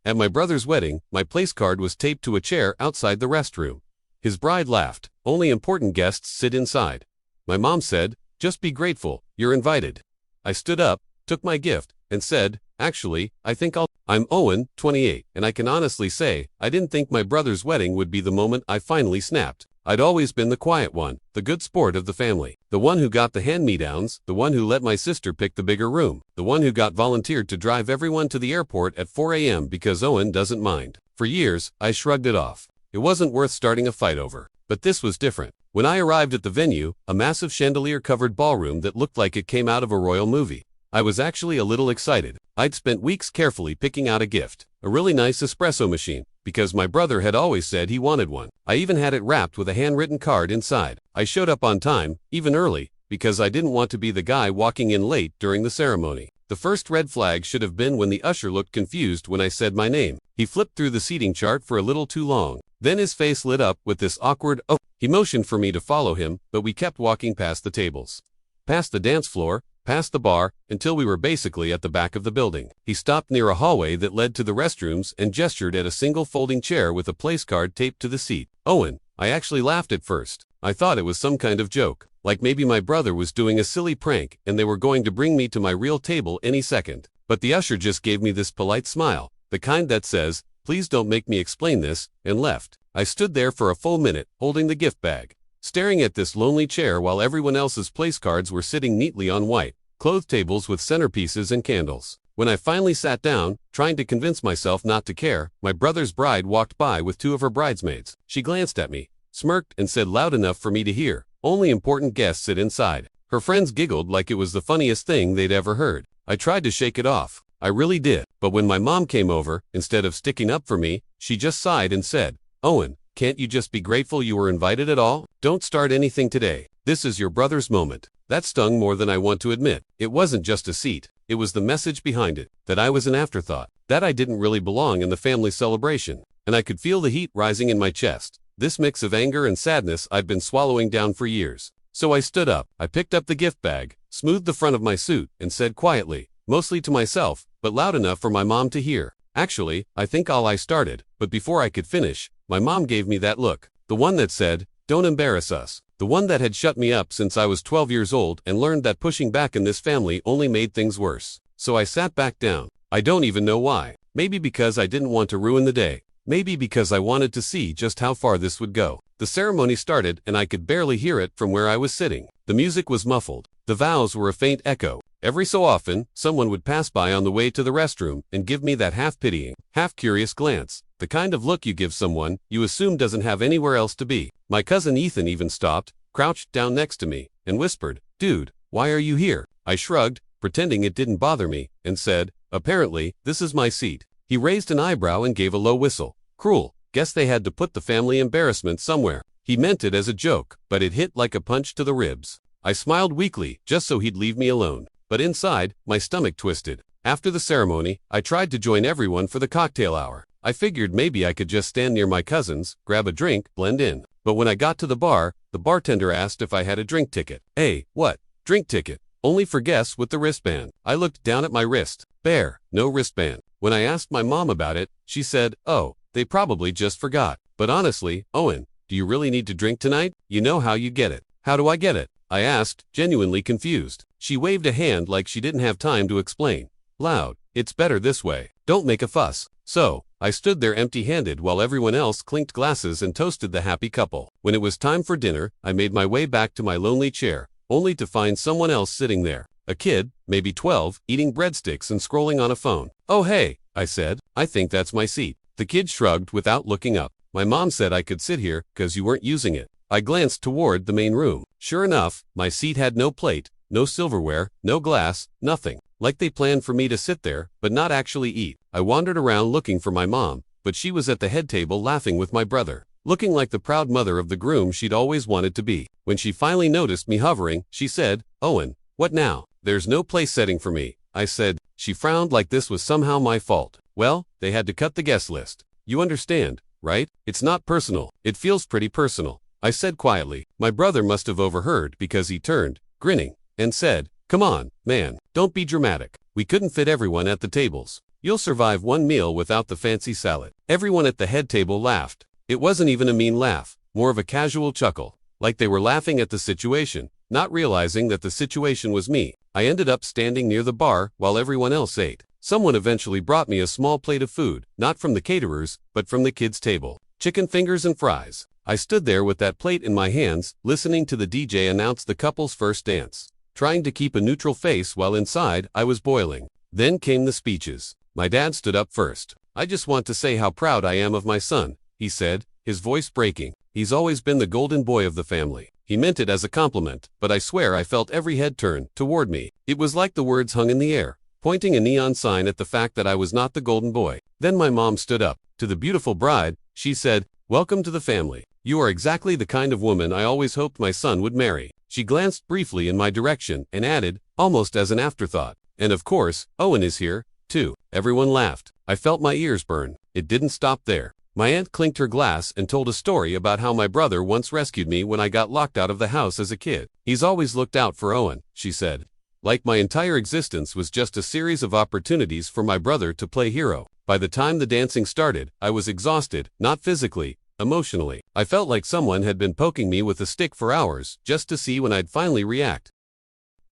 At my brother's wedding, my place card was taped to a chair outside the restroom. His bride laughed. Only important guests sit inside. My mom said, just be grateful, you're invited. I stood up, took my gift, and said, actually, I think I'm Owen, 28, and I can honestly say, I didn't think my brother's wedding would be the moment I finally snapped. I'd always been the quiet one, the good sport of the family, the one who got the hand-me-downs, the one who let my sister pick the bigger room, the one who got volunteered to drive everyone to the airport at 4 a.m. because Owen doesn't mind. For years, I shrugged it off. It wasn't worth starting a fight over. But this was different. When I arrived at the venue, a massive chandelier-covered ballroom that looked like it came out of a royal movie, I was actually a little excited. I'd spent weeks carefully picking out a gift, a really nice espresso machine, because my brother had always said he wanted one. I even had it wrapped with a handwritten card inside. I showed up on time, even early, because I didn't want to be the guy walking in late during the ceremony. The first red flag should have been when the usher looked confused when I said my name. He flipped through the seating chart for a little too long. Then his face lit up with this awkward, oh. He motioned for me to follow him, but we kept walking past the tables, past the dance floor, past the bar, until we were basically at the back of the building. He stopped near a hallway that led to the restrooms and gestured at a single folding chair with a place card taped to the seat. Owen. I actually laughed at first. I thought it was some kind of joke, like maybe my brother was doing a silly prank and they were going to bring me to my real table any second. But the usher just gave me this polite smile, the kind that says, please don't make me explain this, and left. I stood there for a full minute, holding the gift bag, staring at this lonely chair while everyone else's place cards were sitting neatly on white clothed tables with centerpieces and candles. When I finally sat down, trying to convince myself not to care, my brother's bride walked by with two of her bridesmaids. She glanced at me, smirked, and said loud enough for me to hear, only important guests sit inside. Her friends giggled like it was the funniest thing they'd ever heard. I tried to shake it off. I really did. But when my mom came over, instead of sticking up for me, she just sighed and said, Owen, can't you just be grateful you were invited at all? Don't start anything today. This is your brother's moment. That stung more than I want to admit. It wasn't just a seat. It was the message behind it, that I was an afterthought, that I didn't really belong in the family celebration. And I could feel the heat rising in my chest, this mix of anger and sadness I'd been swallowing down for years. So I stood up. I picked up the gift bag, smoothed the front of my suit, and said quietly, mostly to myself, but loud enough for my mom to hear, actually, I think I started. But before I could finish, my mom gave me that look, the one that said, don't embarrass us. The one that had shut me up since I was 12 years old and learned that pushing back in this family only made things worse. So I sat back down. I don't even know why. Maybe because I didn't want to ruin the day. Maybe because I wanted to see just how far this would go. The ceremony started and I could barely hear it from where I was sitting. The music was muffled. The vows were a faint echo. Every so often, someone would pass by on the way to the restroom and give me that half-pitying, half-curious glance. The kind of look you give someone you assume doesn't have anywhere else to be. My cousin Ethan even stopped, crouched down next to me, and whispered, dude, why are you here? I shrugged, pretending it didn't bother me, and said, apparently, this is my seat. He raised an eyebrow and gave a low whistle. Cruel. Guess they had to put the family embarrassment somewhere. He meant it as a joke, but it hit like a punch to the ribs. I smiled weakly, just so he'd leave me alone. But inside, my stomach twisted. After the ceremony, I tried to join everyone for the cocktail hour. I figured maybe I could just stand near my cousins, grab a drink, blend in. But when I got to the bar, the bartender asked if I had a drink ticket. Hey, what? Drink ticket? Only for guests with the wristband. I looked down at my wrist. Bare, no wristband. When I asked my mom about it, she said, oh, they probably just forgot. But honestly, Owen, do you really need to drink tonight? You know how you get it. How do I get it? I asked, genuinely confused. She waved a hand like she didn't have time to explain. Loud, it's better this way. Don't make a fuss. So, I stood there empty-handed while everyone else clinked glasses and toasted the happy couple. When it was time for dinner, I made my way back to my lonely chair, only to find someone else sitting there. A kid, maybe 12, eating breadsticks and scrolling on a phone. Oh hey, I said, I think that's my seat. The kid shrugged without looking up. My mom said I could sit here because you weren't using it. I glanced toward the main room. Sure enough, my seat had no plate, no silverware, no glass, nothing. Like they planned for me to sit there, but not actually eat. I wandered around looking for my mom, but she was at the head table laughing with my brother, looking like the proud mother of the groom she'd always wanted to be. When she finally noticed me hovering, she said, Owen, what now? There's no place setting for me, I said. She frowned like this was somehow my fault. Well, they had to cut the guest list. You understand, right? It's not personal. It feels pretty personal, I said quietly. My brother must have overheard because he turned, grinning, and said, come on, man, don't be dramatic. We couldn't fit everyone at the tables. You'll survive one meal without the fancy salad. Everyone at the head table laughed. It wasn't even a mean laugh, more of a casual chuckle, like they were laughing at the situation, not realizing that the situation was me. I ended up standing near the bar while everyone else ate. Someone eventually brought me a small plate of food, not from the caterers, but from the kids' table. Chicken fingers and fries. I stood there with that plate in my hands, listening to the DJ announce the couple's first dance, trying to keep a neutral face while inside I was boiling. Then came the speeches. My dad stood up first. I just want to say how proud I am of my son, he said, his voice breaking. He's always been the golden boy of the family. He meant it as a compliment, but I swear I felt every head turn toward me. It was like the words hung in the air, pointing a neon sign at the fact that I was not the golden boy. Then my mom stood up. To the beautiful bride, she said, "Welcome to the family. You are exactly the kind of woman I always hoped my son would marry." She glanced briefly in my direction and added, almost as an afterthought, "And of course, Owen is here, too." Everyone laughed. I felt my ears burn. It didn't stop there. My aunt clinked her glass and told a story about how my brother once rescued me when I got locked out of the house as a kid. "He's always looked out for Owen," she said. Like my entire existence was just a series of opportunities for my brother to play hero. By the time the dancing started, I was exhausted, not physically, emotionally. I felt like someone had been poking me with a stick for hours, just to see when I'd finally react.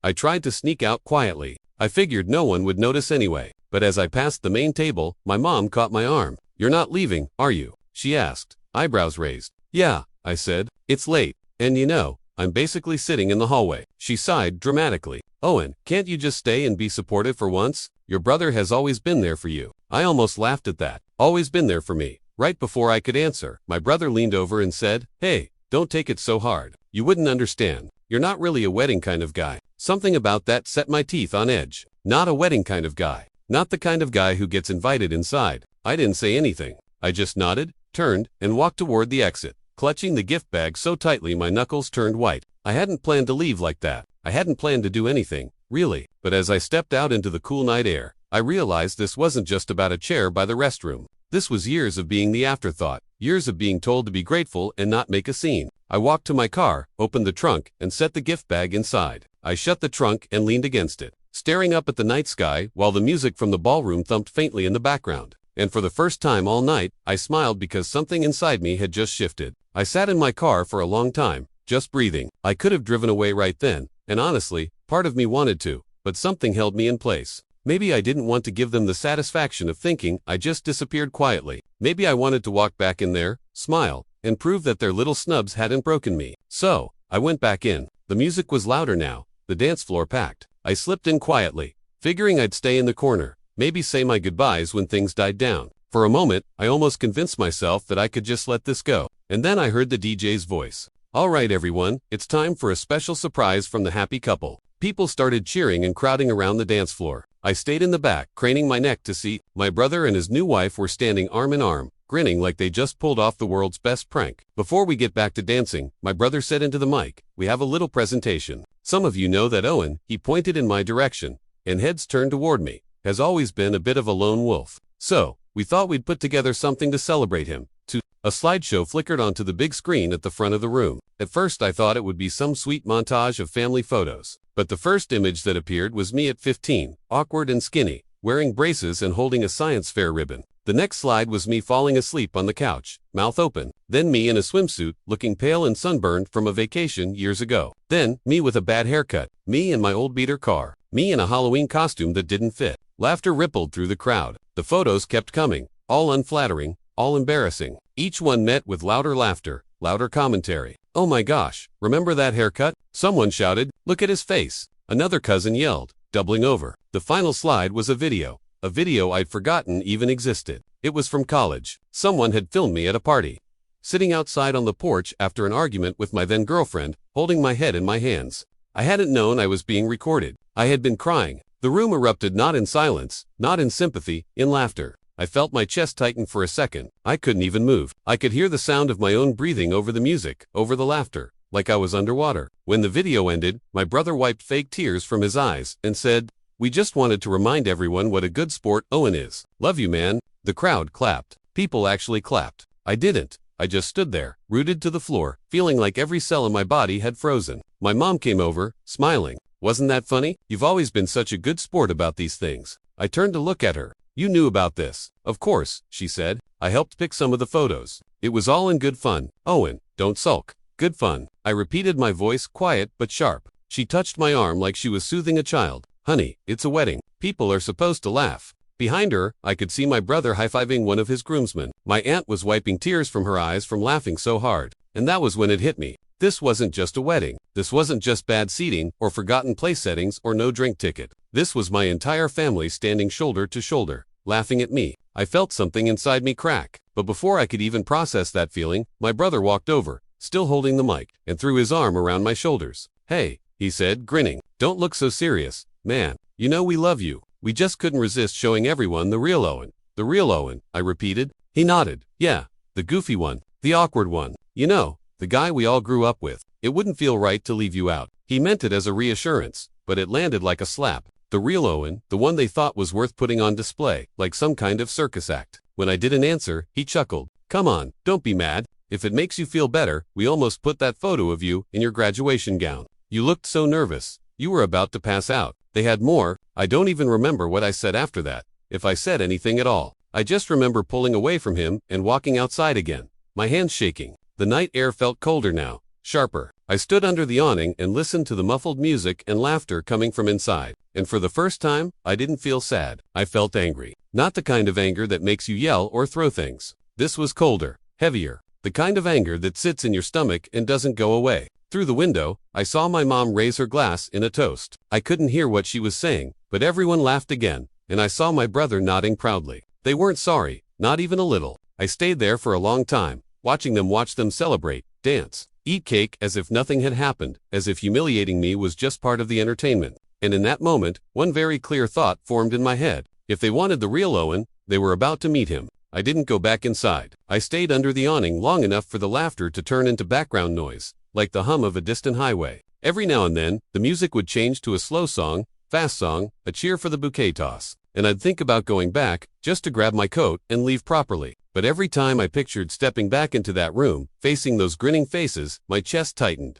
I tried to sneak out quietly. I figured no one would notice anyway. But as I passed the main table, my mom caught my arm. "You're not leaving, are you?" she asked, eyebrows raised. "Yeah," I said. "It's late. And you know, I'm basically sitting in the hallway." She sighed dramatically. "Owen, can't you just stay and be supportive for once? Your brother has always been there for you." I almost laughed at that. Always been there for me. Right before I could answer, my brother leaned over and said, "Hey, don't take it so hard. You wouldn't understand. You're not really a wedding kind of guy." Something about that set my teeth on edge. Not a wedding kind of guy. Not the kind of guy who gets invited inside. I didn't say anything. I just nodded, turned, and walked toward the exit, clutching the gift bag so tightly my knuckles turned white. I hadn't planned to leave like that. I hadn't planned to do anything, really. But as I stepped out into the cool night air, I realized this wasn't just about a chair by the restroom. This was years of being the afterthought, years of being told to be grateful and not make a scene. I walked to my car, opened the trunk, and set the gift bag inside. I shut the trunk and leaned against it, staring up at the night sky while the music from the ballroom thumped faintly in the background. And for the first time all night, I smiled because something inside me had just shifted. I sat in my car for a long time, just breathing. I could have driven away right then, and honestly, part of me wanted to, but something held me in place. Maybe I didn't want to give them the satisfaction of thinking I just disappeared quietly. Maybe I wanted to walk back in there, smile, and prove that their little snubs hadn't broken me. So, I went back in. The music was louder now, the dance floor packed. I slipped in quietly, figuring I'd stay in the corner, maybe say my goodbyes when things died down. For a moment, I almost convinced myself that I could just let this go. And then I heard the DJ's voice. "All right everyone, it's time for a special surprise from the happy couple." People started cheering and crowding around the dance floor. I stayed in the back, craning my neck to see. My brother and his new wife were standing arm in arm, grinning like they just pulled off the world's best prank. "Before we get back to dancing," my brother said into the mic, "we have a little presentation. Some of you know that Owen," he pointed in my direction, and heads turned toward me, "has always been a bit of a lone wolf. So, we thought we'd put together something to celebrate him." A slideshow flickered onto the big screen at the front of the room. At first I thought it would be some sweet montage of family photos. But the first image that appeared was me at 15, awkward and skinny, wearing braces and holding a science fair ribbon. The next slide was me falling asleep on the couch, mouth open. Then me in a swimsuit, looking pale and sunburned from a vacation years ago. Then, me with a bad haircut. Me in my old beater car. Me in a Halloween costume that didn't fit. Laughter rippled through the crowd. The photos kept coming, all unflattering, all embarrassing. Each one met with louder laughter, louder commentary. "Oh my gosh, remember that haircut?" Someone shouted, "Look at his face." Another cousin yelled, doubling over. The final slide was a video I'd forgotten even existed. It was from college. Someone had filmed me at a party, sitting outside on the porch after an argument with my then girlfriend, holding my head in my hands. I hadn't known I was being recorded. I had been crying. The room erupted not in silence, not in sympathy, in laughter. I felt my chest tighten for a second. I couldn't even move. I could hear the sound of my own breathing over the music, over the laughter, like I was underwater. When the video ended, my brother wiped fake tears from his eyes and said, "We just wanted to remind everyone what a good sport Owen is. Love you, man." The crowd clapped. People actually clapped. I didn't. I just stood there, rooted to the floor, feeling like every cell in my body had frozen. My mom came over, smiling. "Wasn't that funny? You've always been such a good sport about these things." I turned to look at her. You knew about this. Of course, she said. I helped pick some of the photos. It was all in good fun. Owen, don't sulk. Good fun. I repeated, my voice quiet but sharp. She touched my arm like she was soothing a child. Honey, it's a wedding. People are supposed to laugh. Behind her, I could see my brother high-fiving one of his groomsmen. My aunt was wiping tears from her eyes from laughing so hard. And that was when it hit me. This wasn't just a wedding. This wasn't just bad seating, or forgotten place settings, or no drink ticket. This was my entire family standing shoulder to shoulder, laughing at me. I felt something inside me crack. But before I could even process that feeling, my brother walked over, still holding the mic, and threw his arm around my shoulders. Hey, he said, grinning. Don't look so serious, man. You know we love you. We just couldn't resist showing everyone the real Owen. The real Owen, I repeated. He nodded. Yeah, the goofy one, the awkward one. You know, the guy we all grew up with. It wouldn't feel right to leave you out. He meant it as a reassurance, but it landed like a slap. The real Owen, the one they thought was worth putting on display, like some kind of circus act. When I didn't answer, he chuckled. Come on, don't be mad. If it makes you feel better, we almost put that photo of you in your graduation gown. You looked so nervous. You were about to pass out. They had more. I don't even remember what I said after that, if I said anything at all. I just remember pulling away from him and walking outside again, my hands shaking. The night air felt colder now, sharper. I stood under the awning and listened to the muffled music and laughter coming from inside. And for the first time, I didn't feel sad. I felt angry. Not the kind of anger that makes you yell or throw things. This was colder, heavier. The kind of anger that sits in your stomach and doesn't go away. Through the window, I saw my mom raise her glass in a toast. I couldn't hear what she was saying, but everyone laughed again, and I saw my brother nodding proudly. They weren't sorry, not even a little. I stayed there for a long time, watching them celebrate, dance, eat cake as if nothing had happened, as if humiliating me was just part of the entertainment. And in that moment, one very clear thought formed in my head. If they wanted the real Owen, they were about to meet him. I didn't go back inside. I stayed under the awning long enough for the laughter to turn into background noise, like the hum of a distant highway. Every now and then, the music would change to a slow song, fast song, a cheer for the bouquet toss. And I'd think about going back, just to grab my coat and leave properly. But every time I pictured stepping back into that room, facing those grinning faces, my chest tightened.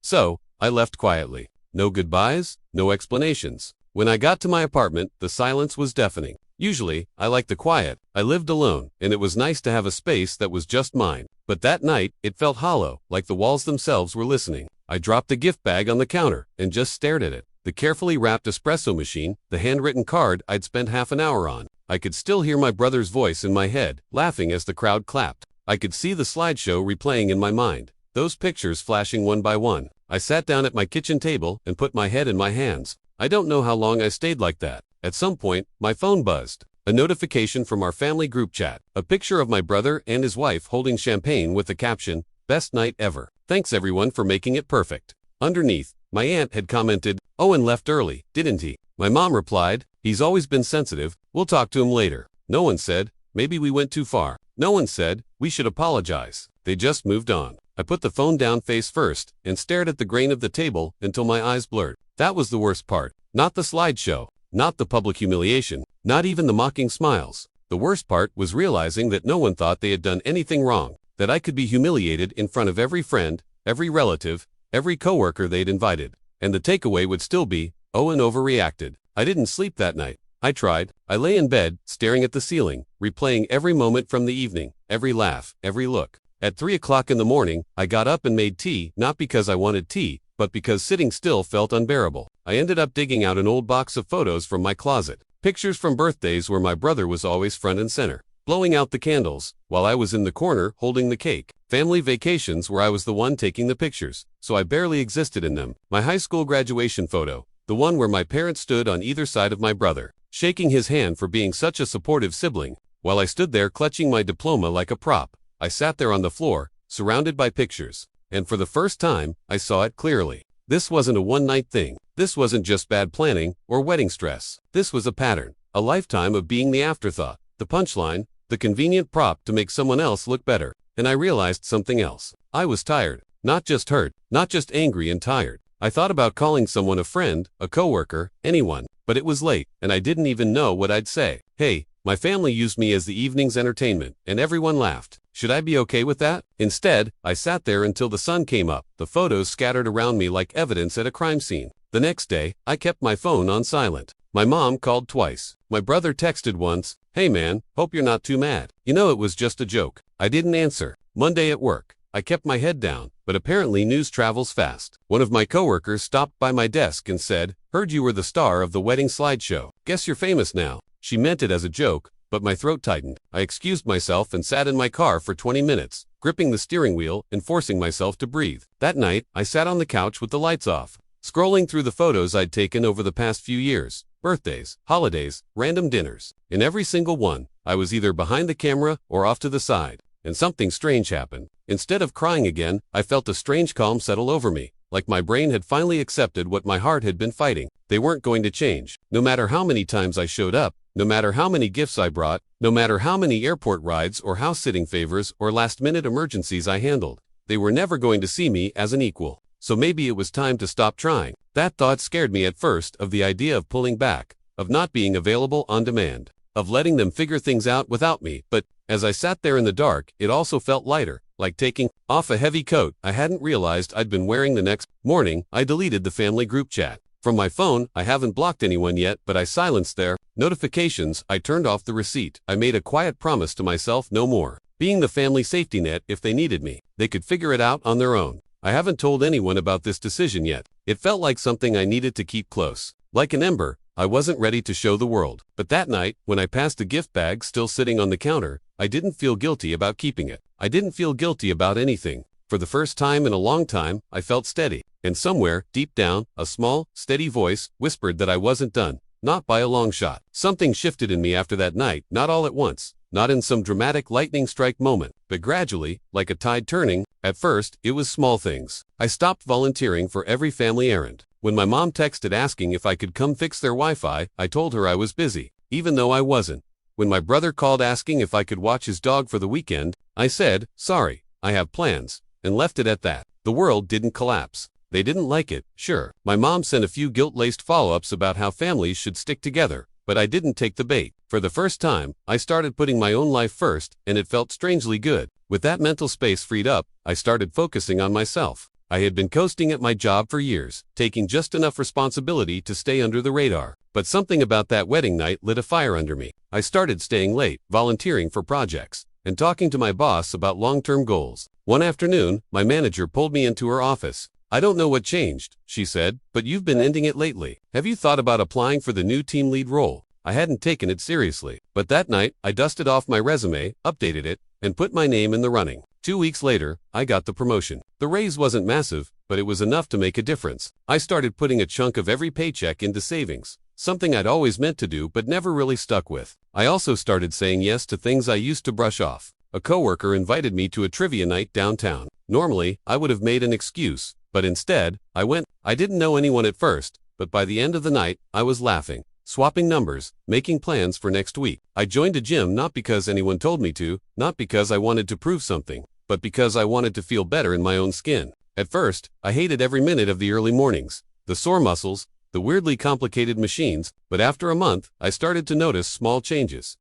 So, I left quietly. No goodbyes, no explanations. When I got to my apartment, the silence was deafening. Usually, I like the quiet. I lived alone, and it was nice to have a space that was just mine. But that night, it felt hollow, like the walls themselves were listening. I dropped the gift bag on the counter and just stared at it. The carefully wrapped espresso machine, the handwritten card I'd spent half an hour on. I could still hear my brother's voice in my head, laughing as the crowd clapped. I could see the slideshow replaying in my mind, those pictures flashing one by one. I sat down at my kitchen table and put my head in my hands. I don't know how long I stayed like that. At some point, my phone buzzed. A notification from our family group chat. A picture of my brother and his wife holding champagne with the caption, "Best night ever. Thanks everyone for making it perfect." Underneath, my aunt had commented, "Owen left early, didn't he?" My mom replied, "He's always been sensitive. We'll talk to him later." No one said, "Maybe we went too far." No one said, "We should apologize." They just moved on. I put the phone down face first and stared at the grain of the table until my eyes blurred. That was the worst part. Not the slideshow. Not the public humiliation. Not even the mocking smiles. The worst part was realizing that no one thought they had done anything wrong. That I could be humiliated in front of every friend, every relative, every coworker they'd invited. And the takeaway would still be, Owen overreacted. I didn't sleep that night. I tried. I lay in bed, staring at the ceiling, replaying every moment from the evening, every laugh, every look. At 3 o'clock in the morning, I got up and made tea, not because I wanted tea, but because sitting still felt unbearable. I ended up digging out an old box of photos from my closet. Pictures from birthdays where my brother was always front and center, blowing out the candles, while I was in the corner holding the cake. Family vacations where I was the one taking the pictures, so I barely existed in them. My high school graduation photo, the one where my parents stood on either side of my brother, shaking his hand for being such a supportive sibling, while I stood there clutching my diploma like a prop. I sat there on the floor, surrounded by pictures, and for the first time, I saw it clearly. This wasn't a one-night thing. This wasn't just bad planning or wedding stress. This was a pattern, a lifetime of being the afterthought, the punchline, the convenient prop to make someone else look better. And I realized something else. I was tired, not just hurt, not just angry and tired. I thought about calling someone, a friend, a coworker, anyone, but it was late, and I didn't even know what I'd say. Hey, my family used me as the evening's entertainment, and everyone laughed. Should I be okay with that? Instead, I sat there until the sun came up, the photos scattered around me like evidence at a crime scene. The next day, I kept my phone on silent. My mom called twice. My brother texted once, "Hey man, hope you're not too mad. You know it was just a joke." I didn't answer. Monday at work. I kept my head down, but apparently news travels fast. One of my coworkers stopped by my desk and said, "Heard you were the star of the wedding slideshow. Guess you're famous now." She meant it as a joke, but my throat tightened. I excused myself and sat in my car for 20 minutes, gripping the steering wheel and forcing myself to breathe. That night, I sat on the couch with the lights off, scrolling through the photos I'd taken over the past few years. Birthdays, holidays, random dinners. In every single one, I was either behind the camera or off to the side. And something strange happened. Instead of crying again, I felt a strange calm settle over me, like my brain had finally accepted what my heart had been fighting. They weren't going to change. No matter how many times I showed up, no matter how many gifts I brought, no matter how many airport rides or house-sitting favors or last-minute emergencies I handled, they were never going to see me as an equal. So maybe it was time to stop trying. That thought scared me at first, of the idea of pulling back, of not being available on demand, of letting them figure things out without me. But as I sat there in the dark, it also felt lighter, like taking off a heavy coat I hadn't realized I'd been wearing. The next morning, I deleted the family group chat. From my phone, I haven't blocked anyone yet, but I silenced their notifications. I turned off the receipt. I made a quiet promise to myself: no more being the family safety net. If they needed me, they could figure it out on their own. I haven't told anyone about this decision yet. It felt like something I needed to keep close. Like an ember, I wasn't ready to show the world. But that night, when I passed the gift bag still sitting on the counter, I didn't feel guilty about keeping it. I didn't feel guilty about anything. For the first time in a long time, I felt steady. And somewhere, deep down, a small, steady voice whispered that I wasn't done. Not by a long shot. Something shifted in me after that night, not all at once, not in some dramatic lightning strike moment, but gradually, like a tide turning. At first, it was small things. I stopped volunteering for every family errand. When my mom texted asking if I could come fix their Wi-Fi, I told her I was busy, even though I wasn't. When my brother called asking if I could watch his dog for the weekend, I said, "Sorry, I have plans," and left it at that. The world didn't collapse. They didn't like it, sure. My mom sent a few guilt-laced follow-ups about how families should stick together, but I didn't take the bait. For the first time, I started putting my own life first, and it felt strangely good. With that mental space freed up, I started focusing on myself. I had been coasting at my job for years, taking just enough responsibility to stay under the radar. But something about that wedding night lit a fire under me. I started staying late, volunteering for projects, and talking to my boss about long-term goals. One afternoon, my manager pulled me into her office. "I don't know what changed," she said, "but you've been ending it lately. Have you thought about applying for the new team lead role?" I hadn't taken it seriously, but that night, I dusted off my resume, updated it, and put my name in the running. 2 weeks later, I got the promotion. The raise wasn't massive, but it was enough to make a difference. I started putting a chunk of every paycheck into savings, something I'd always meant to do but never really stuck with. I also started saying yes to things I used to brush off. A coworker invited me to a trivia night downtown. Normally, I would have made an excuse, but instead, I went. I didn't know anyone at first, but by the end of the night, I was laughing, swapping numbers, making plans for next week. I joined a gym not because anyone told me to, not because I wanted to prove something, but because I wanted to feel better in my own skin. At first, I hated every minute of the early mornings, the sore muscles, the weirdly complicated machines, but after a month, I started to notice small changes.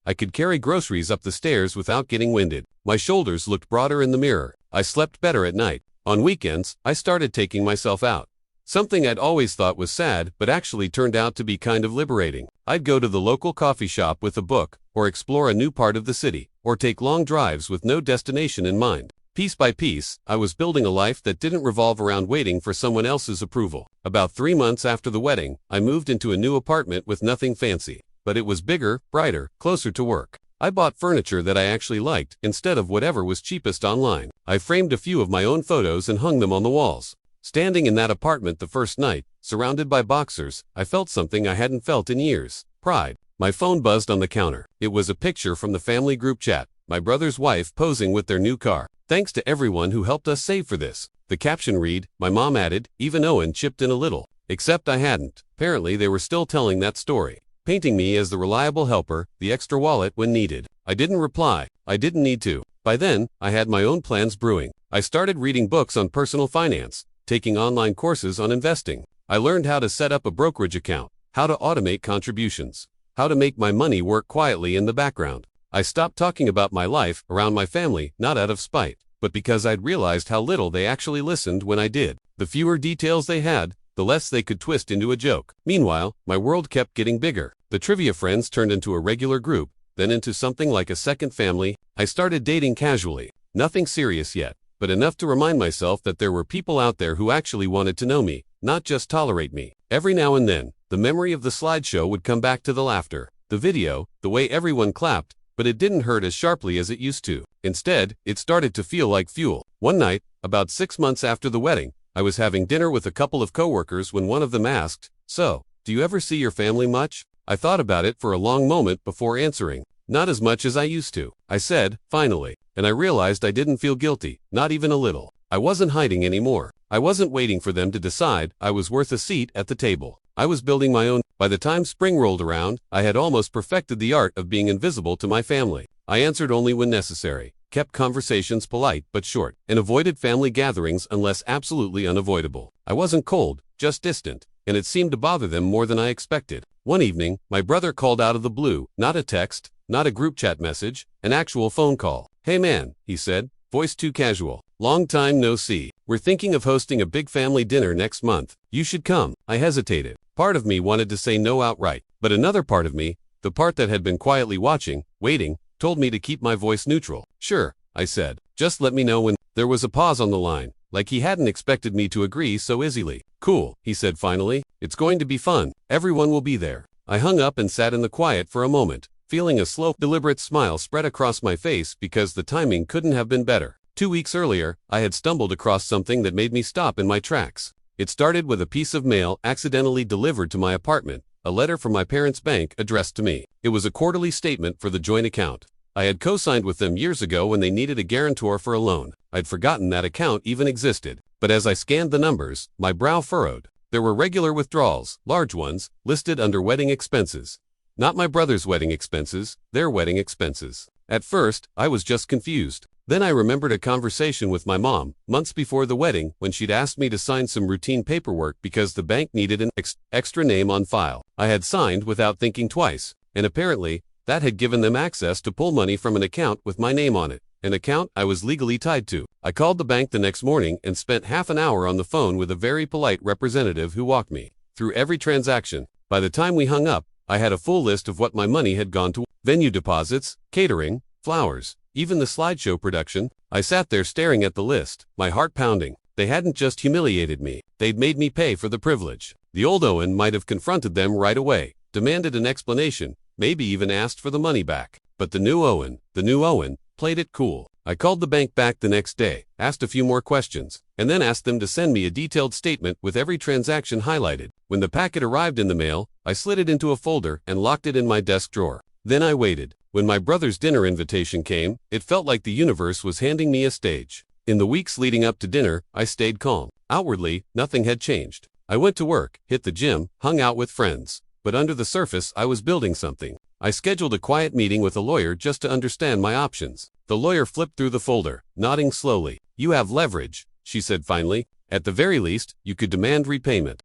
I could carry groceries up the stairs without getting winded. My shoulders looked broader in the mirror. I slept better at night. On weekends, I started taking myself out. Something I'd always thought was sad, but actually turned out to be kind of liberating. I'd go to the local coffee shop with a book, or explore a new part of the city, or take long drives with no destination in mind. Piece by piece, I was building a life that didn't revolve around waiting for someone else's approval. About 3 months after the wedding, I moved into a new apartment with nothing fancy, but it was bigger, brighter, closer to work. I bought furniture that I actually liked, instead of whatever was cheapest online. I framed a few of my own photos and hung them on the walls. Standing in that apartment the first night, surrounded by boxers, I felt something I hadn't felt in years: pride. My phone buzzed on the counter. It was a picture from the family group chat, my brother's wife posing with their new car. "Thanks to everyone who helped us save for this." The caption read, my mom added, even Owen chipped in a little. Except I hadn't. Apparently they were still telling that story, painting me as the reliable helper, the extra wallet when needed. I didn't reply. I didn't need to. By then, I had my own plans brewing. I started reading books on personal finance, taking online courses on investing. I learned how to set up a brokerage account, how to automate contributions, how to make my money work quietly in the background. I stopped talking about my life around my family, not out of spite, but because I'd realized how little they actually listened when I did. The fewer details they had, the less they could twist into a joke. Meanwhile, my world kept getting bigger. The trivia friends turned into a regular group, then into something like a second family. I started dating casually. Nothing serious yet, but enough to remind myself that there were people out there who actually wanted to know me, not just tolerate me. Every now and then, the memory of the slideshow would come back to the laughter, the video, the way everyone clapped, but it didn't hurt as sharply as it used to. Instead, it started to feel like fuel. One night, about 6 months after the wedding, I was having dinner with a couple of coworkers when one of them asked, "So, do you ever see your family much?" I thought about it for a long moment before answering. "Not as much as I used to," I said, finally, and I realized I didn't feel guilty, not even a little. I wasn't hiding anymore. I wasn't waiting for them to decide I was worth a seat at the table. I was building my own. By the time spring rolled around, I had almost perfected the art of being invisible to my family. I answered only when necessary, kept conversations polite but short, and avoided family gatherings unless absolutely unavoidable. I wasn't cold, just distant, and it seemed to bother them more than I expected. One evening, my brother called out of the blue, not a text, not a group chat message, an actual phone call. "Hey man," he said, voice too casual. "Long time no see. We're thinking of hosting a big family dinner next month. You should come." I hesitated. Part of me wanted to say no outright, but another part of me, the part that had been quietly watching, waiting, told me to keep my voice neutral. "Sure," I said. "Just let me know when." There was a pause on the line, like he hadn't expected me to agree so easily. "Cool," he said finally. "It's going to be fun. Everyone will be there." I hung up and sat in the quiet for a moment, feeling a slow, deliberate smile spread across my face because the timing couldn't have been better. 2 weeks earlier, I had stumbled across something that made me stop in my tracks. It started with a piece of mail accidentally delivered to my apartment, a letter from my parents' bank addressed to me. It was a quarterly statement for the joint account. I had co-signed with them years ago when they needed a guarantor for a loan. I'd forgotten that account even existed. But as I scanned the numbers, my brow furrowed. There were regular withdrawals, large ones, listed under wedding expenses. Not my brother's wedding expenses, their wedding expenses. At first, I was just confused. Then I remembered a conversation with my mom, months before the wedding, when she'd asked me to sign some routine paperwork because the bank needed an extra name on file. I had signed without thinking twice, and apparently, that had given them access to pull money from an account with my name on it, an account I was legally tied to. I called the bank the next morning and spent half an hour on the phone with a very polite representative who walked me through every transaction. By the time we hung up, I had a full list of what my money had gone to: venue deposits, catering, flowers, even the slideshow production. I sat there staring at the list, my heart pounding. They hadn't just humiliated me, they'd made me pay for the privilege. The old Owen might have confronted them right away, demanded an explanation, maybe even asked for the money back. But the new Owen, played it cool. I called the bank back the next day, asked a few more questions, and then asked them to send me a detailed statement with every transaction highlighted. When the packet arrived in the mail, I slid it into a folder and locked it in my desk drawer. Then I waited. When my brother's dinner invitation came, it felt like the universe was handing me a stage. In the weeks leading up to dinner, I stayed calm. Outwardly, nothing had changed. I went to work, hit the gym, hung out with friends. But under the surface, I was building something. I scheduled a quiet meeting with a lawyer just to understand my options. The lawyer flipped through the folder, nodding slowly. "You have leverage," she said finally. "At the very least, you could demand repayment.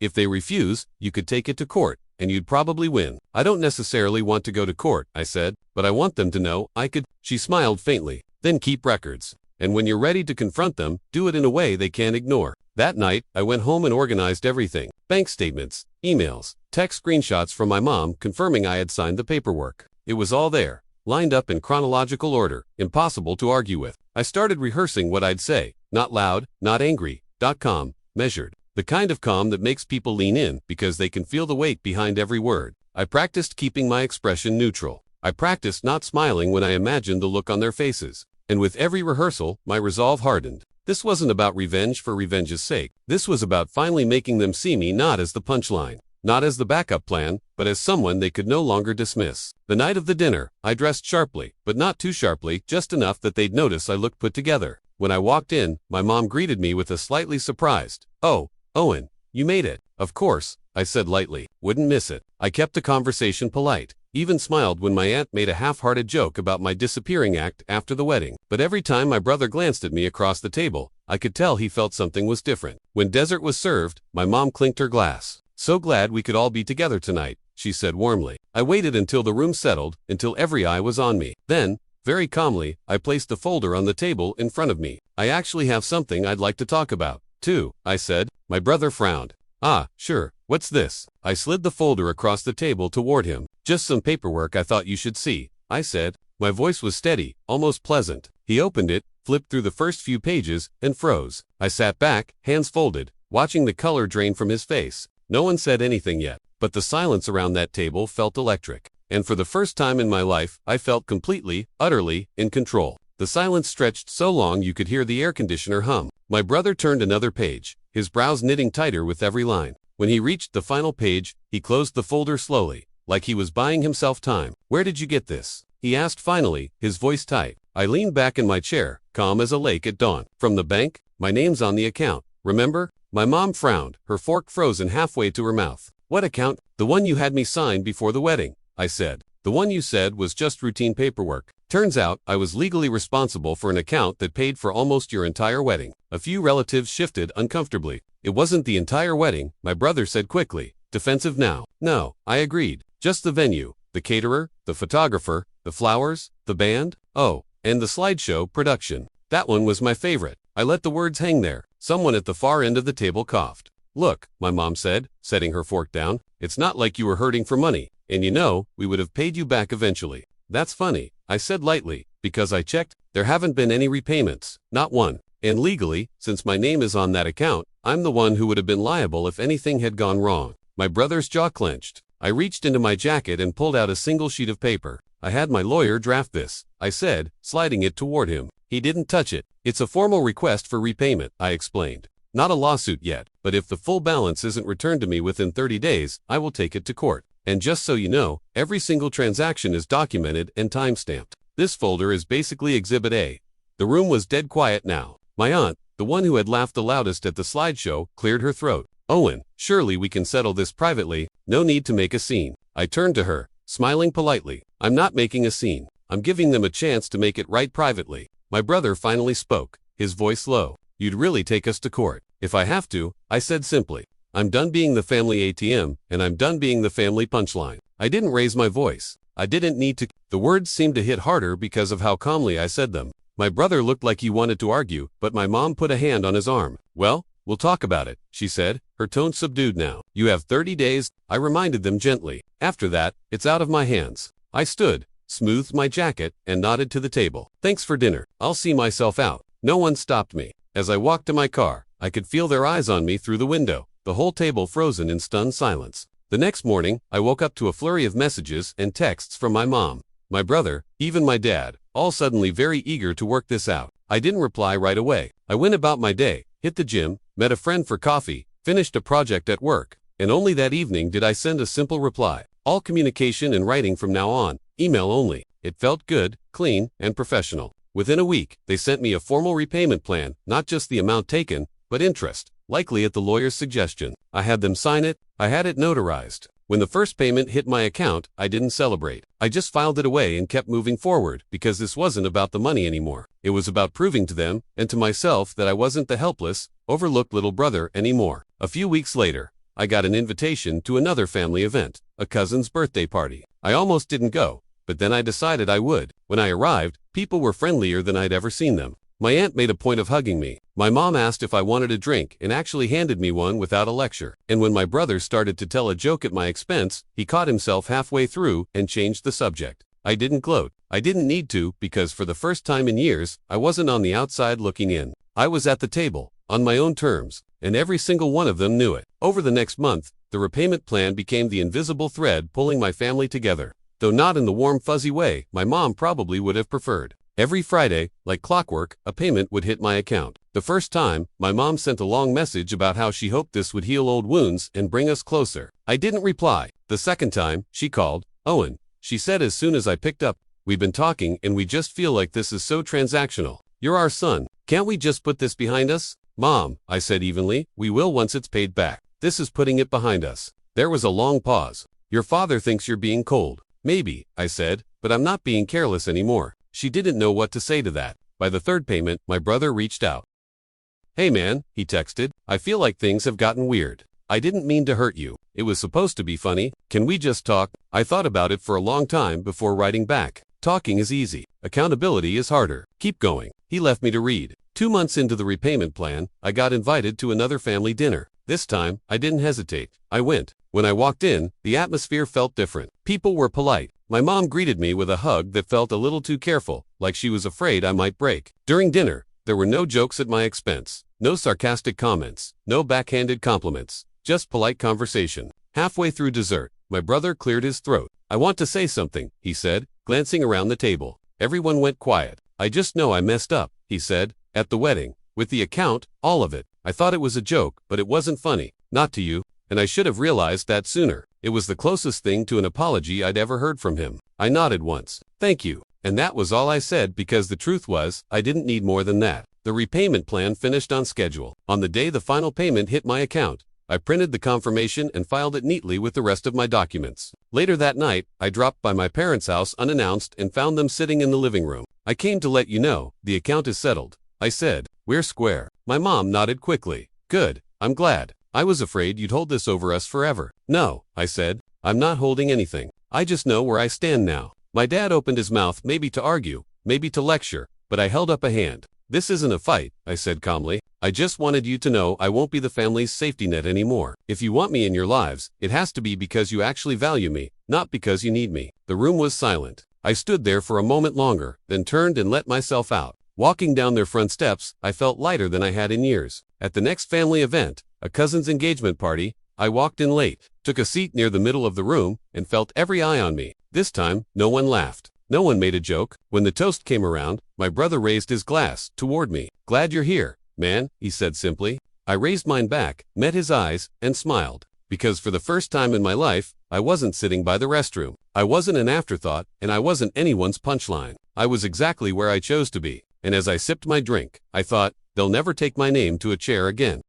If they refuse, you could take it to court, and you'd probably win." "I don't necessarily want to go to court," I said, "but I want them to know I could." She smiled faintly. "Then keep records. And when you're ready to confront them, do it in a way they can't ignore." That night, I went home and organized everything. Bank statements, emails, text screenshots from my mom confirming I had signed the paperwork. It was all there, lined up in chronological order, impossible to argue with. I started rehearsing what I'd say, not loud, not angry, calm, measured. The kind of calm that makes people lean in because they can feel the weight behind every word. I practiced keeping my expression neutral. I practiced not smiling when I imagined the look on their faces. And with every rehearsal, my resolve hardened. This wasn't about revenge for revenge's sake. This was about finally making them see me not as the punchline, not as the backup plan, but as someone they could no longer dismiss. The night of the dinner, I dressed sharply, but not too sharply, just enough that they'd notice I looked put together. When I walked in, my mom greeted me with a slightly surprised, "Oh, Owen, you made it." "Of course," I said lightly. "Wouldn't miss it." I kept the conversation polite, even smiled when my aunt made a half-hearted joke about my disappearing act after the wedding. But every time my brother glanced at me across the table, I could tell he felt something was different. When dessert was served, my mom clinked her glass. "So glad we could all be together tonight," she said warmly. I waited until the room settled, until every eye was on me. Then, very calmly, I placed the folder on the table in front of me. "I actually have something I'd like to talk about, too," I said. My brother frowned. Ah, sure, what's this? I slid the folder across the table toward him. Just some paperwork I thought you should see, I said. My voice was steady, almost pleasant. He opened it, flipped through the first few pages, and froze. I sat back, hands folded, watching the color drain from his face. No one said anything yet, but the silence around that table felt electric. And for the first time in my life, I felt completely, utterly, in control. The silence stretched so long you could hear the air conditioner hum. My brother turned another page, his brows knitting tighter with every line. When he reached the final page, he closed the folder slowly, like he was buying himself time. Where did you get this? He asked finally, his voice tight. I leaned back in my chair, calm as a lake at dawn. From the bank? My name's on the account. Remember? My mom frowned, her fork frozen halfway to her mouth. What account? The one you had me sign before the wedding, I said. The one you said was just routine paperwork. Turns out, I was legally responsible for an account that paid for almost your entire wedding. A few relatives shifted uncomfortably. It wasn't the entire wedding, my brother said quickly. Defensive now. No, I agreed. Just the venue, the caterer, the photographer, the flowers, the band, oh, and the slideshow production. That one was my favorite. I let the words hang there. Someone at the far end of the table coughed. Look, my mom said, setting her fork down, it's not like you were hurting for money, and you know, we would have paid you back eventually. That's funny, I said lightly, because I checked, there haven't been any repayments, not one. And legally, since my name is on that account, I'm the one who would have been liable if anything had gone wrong. My brother's jaw clenched. I reached into my jacket and pulled out a single sheet of paper. I had my lawyer draft this, I said, sliding it toward him. He didn't touch it. It's a formal request for repayment, I explained. Not a lawsuit yet, but if the full balance isn't returned to me within 30 days, I will take it to court. And just so you know, every single transaction is documented and time-stamped. This folder is basically Exhibit A. The room was dead quiet now. My aunt, the one who had laughed the loudest at the slideshow, cleared her throat. Owen, surely we can settle this privately. No need to make a scene. I turned to her, smiling politely. I'm not making a scene. I'm giving them a chance to make it right privately. My brother finally spoke, his voice low. You'd really take us to court. If I have to, I said simply. I'm done being the family ATM, and I'm done being the family punchline. I didn't raise my voice. I didn't need to. The words seemed to hit harder because of how calmly I said them. My brother looked like he wanted to argue, but my mom put a hand on his arm. Well, we'll talk about it, she said, her tone subdued now. You have 30 days, I reminded them gently. After that, it's out of my hands. I stood, smoothed my jacket, and nodded to the table. Thanks for dinner. I'll see myself out. No one stopped me. As I walked to my car, I could feel their eyes on me through the window, the whole table frozen in stunned silence. The next morning, I woke up to a flurry of messages and texts from my mom, my brother, even my dad, all suddenly very eager to work this out. I didn't reply right away. I went about my day, hit the gym, met a friend for coffee, finished a project at work, and only that evening did I send a simple reply. All communication and writing from now on, email only. It felt good, clean, and professional. Within a week, they sent me a formal repayment plan, not just the amount taken, but interest, likely at the lawyer's suggestion. I had them sign it, I had it notarized. When the first payment hit my account, I didn't celebrate. I just filed it away and kept moving forward, because this wasn't about the money anymore. It was about proving to them, and to myself, that I wasn't the helpless, overlooked little brother anymore. A few weeks later, I got an invitation to another family event, a cousin's birthday party. I almost didn't go, but then I decided I would. When I arrived, people were friendlier than I'd ever seen them. My aunt made a point of hugging me. My mom asked if I wanted a drink and actually handed me one without a lecture. And when my brother started to tell a joke at my expense, he caught himself halfway through and changed the subject. I didn't gloat. I didn't need to, because for the first time in years, I wasn't on the outside looking in. I was at the table, on my own terms, and every single one of them knew it. Over the next month, the repayment plan became the invisible thread pulling my family together. Though not in the warm fuzzy way my mom probably would have preferred. Every Friday, like clockwork, a payment would hit my account. The first time, my mom sent a long message about how she hoped this would heal old wounds and bring us closer. I didn't reply. The second time, she called. Owen, she said as soon as I picked up, we've been talking and we just feel like this is so transactional. You're our son. Can't we just put this behind us? Mom, I said evenly, we will once it's paid back. This is putting it behind us. There was a long pause. Your father thinks you're being cold. Maybe, I said, but I'm not being careless anymore. She didn't know what to say to that. By the third payment, my brother reached out. Hey man, he texted, I feel like things have gotten weird. I didn't mean to hurt you. It was supposed to be funny. Can we just talk? I thought about it for a long time before writing back. Talking is easy. Accountability is harder. Keep going. He left me to read. 2 months into the repayment plan, I got invited to another family dinner. This time, I didn't hesitate. I went. When I walked in, the atmosphere felt different. People were polite. My mom greeted me with a hug that felt a little too careful, like she was afraid I might break. During dinner, there were no jokes at my expense, no sarcastic comments, no backhanded compliments, just polite conversation. Halfway through dessert, my brother cleared his throat. "I want to say something," he said, glancing around the table. Everyone went quiet. "I just know I messed up," he said, "at the wedding. With the account, all of it. I thought it was a joke, but it wasn't funny. Not to you. And I should have realized that sooner." It was the closest thing to an apology I'd ever heard from him. I nodded once. "Thank you." And that was all I said because the truth was, I didn't need more than that. The repayment plan finished on schedule. On the day the final payment hit my account, I printed the confirmation and filed it neatly with the rest of my documents. Later that night, I dropped by my parents' house unannounced and found them sitting in the living room. "I came to let you know, the account is settled," I said. "We're square." My mom nodded quickly. "Good, I'm glad. I was afraid you'd hold this over us forever." "No," I said. "I'm not holding anything. I just know where I stand now." My dad opened his mouth, maybe to argue, maybe to lecture, but I held up a hand. "This isn't a fight," I said calmly. "I just wanted you to know I won't be the family's safety net anymore. If you want me in your lives, it has to be because you actually value me, not because you need me." The room was silent. I stood there for a moment longer, then turned and let myself out. Walking down their front steps, I felt lighter than I had in years. At the next family event, a cousin's engagement party, I walked in late, took a seat near the middle of the room, and felt every eye on me. This time, no one laughed. No one made a joke. When the toast came around, my brother raised his glass toward me. "Glad you're here, man," he said simply. I raised mine back, met his eyes, and smiled. Because for the first time in my life, I wasn't sitting by the restroom. I wasn't an afterthought, and I wasn't anyone's punchline. I was exactly where I chose to be. And as I sipped my drink, I thought, they'll never take my name to a chair again.